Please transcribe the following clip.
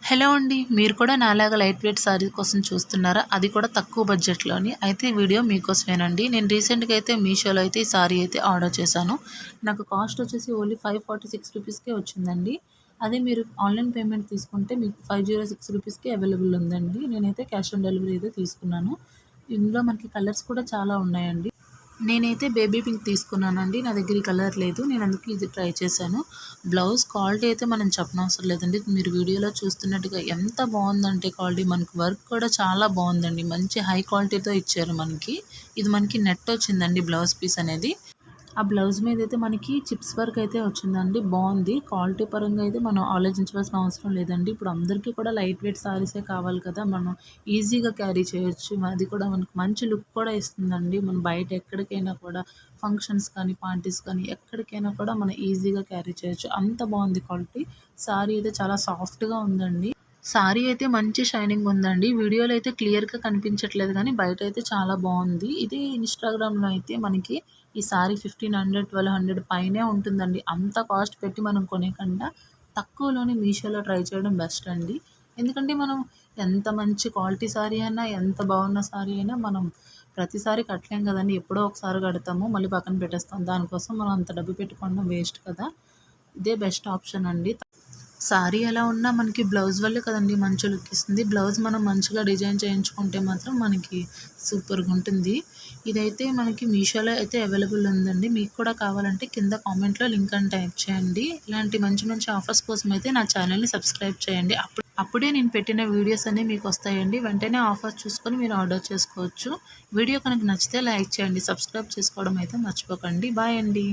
Hello అండి. మీరు కూడా నాలాగా లైట్ వెయిట్ సారీ కోసం చూస్తున్నారా? అది కూడా తక్కువ బడ్జెట్‌లోని. అయితే ఈ వీడియో మీకోసమేనండి. నేను రీసెంట్‌గా అయితే మీషోలో అయితే ఈ సారీ అయితే ఆర్డర్ చేశాను. నాకు కాస్ట్ వచ్చేసి ఓన్లీ 546 రూపీస్‌కే వచ్చిందండి. అదే మీరు ఆన్‌లైన్ పేమెంట్ తీసుకుంటే మీకు 506 రూపీస్‌కి అవైలబుల్ ఉందండి. నేనైతే క్యాష్ ఆన్ డెలివరీ అయితే తీసుకున్నాను. ఇందులో మనకి కలర్స్ కూడా చాలా ఉన్నాయండి. నేనైతే బేబీ పింక్ తీసుకున్నానండి. నా దగ్గర ఈ కలర్ లేదు. నేను అందుకే ఇది ట్రై చేశాను. బ్లౌజ్ క్వాలిటీ అయితే మనం చెప్పనవసరం లేదండి. మీరు వీడియోలో చూస్తున్నట్టుగా ఎంత బాగుందంటే క్వాలిటీ, మనకి వర్క్ కూడా చాలా బాగుందండి. మంచి హై క్వాలిటీతో ఇచ్చారు మనకి. ఇది మనకి నెట్ వచ్చిందండి బ్లౌజ్ పీస్ అనేది. ఆ బ్లౌజ్ మీద అయితే మనకి చిప్స్ వర్క్ అయితే వచ్చిందండి. బాగుంది. క్వాలిటీ పరంగా అయితే మనం ఆలోచించవలసిన అవసరం లేదండి. ఇప్పుడు అందరికీ కూడా లైట్ వెయిట్ సారీసే కావాలి కదా! మనం ఈజీగా క్యారీ చేయొచ్చు. అది కూడా మనకు మంచి లుక్ కూడా ఇస్తుందండి. మనం బయట ఎక్కడికైనా కూడా ఫంక్షన్స్ కానీ, పార్టీస్ కానీ ఎక్కడికైనా కూడా మనం ఈజీగా క్యారీ చేయొచ్చు. అంత బాగుంది క్వాలిటీ. సారీ అయితే చాలా సాఫ్ట్‌గా ఉందండి. సారీ అయితే మంచి షైనింగ్ ఉందండి. వీడియోలో అయితే క్లియర్‌గా కనిపించట్లేదు గానీ, బయటైతే చాలా బావుంది. ఇది ఇన్‌స్టాగ్రామ్‌లో అయితే మనకి ఈ సారీ 1500, 1200 పైనే ఉంటుందండి. అంత కాస్ట్ పెట్టి మనం కొనే కంటే తక్కువలోనే మీషోలో ట్రై చేయడం బెస్ట్ అండి. ఎందుకంటే మనం ఎంత మంచి క్వాలిటీ సారీ అయినా, ఎంత బాగున్న సారీ అయినా మనం ప్రతిసారి కట్టలేం కదండీ. ఎప్పుడో ఒకసారి కడతాము. మళ్ళీ పక్కన పెట్టేస్తాం. దానికోసం మనం అంత డబ్బు పెట్టి కొనడం వేస్ట్ కదా! ఇదే బెస్ట్ ఆప్షన్ అండి. సారీ ఎలా ఉన్నా మనకి బ్లౌజ్ వల్లే కదండీ మంచి లుక్ ఇస్తుంది. బ్లౌజ్ మనం మంచిగా డిజైన్ చేయించుకుంటే మాత్రం మనకి సూపర్‌గా ఉంటుంది. ఇదైతే మనకి మీషోలో అయితే అవైలబుల్ ఉందండి. మీకు కూడా కావాలంటే కింద కామెంట్‌లో లింక్ అని టైప్ చేయండి. ఇలాంటి మంచి మంచి ఆఫర్స్ కోసం అయితే నా ఛానల్‌ని సబ్స్క్రైబ్ చేయండి. అప్పుడే నేను పెట్టిన వీడియోస్ అన్నీ మీకు వస్తాయండి. వెంటనే ఆఫర్స్ చూసుకొని మీరు ఆర్డర్ చేసుకోవచ్చు. వీడియో కనుక నచ్చితే లైక్ చేయండి. సబ్స్క్రైబ్ చేసుకోవడం అయితే మర్చిపోకండి. బాయ్ అండి.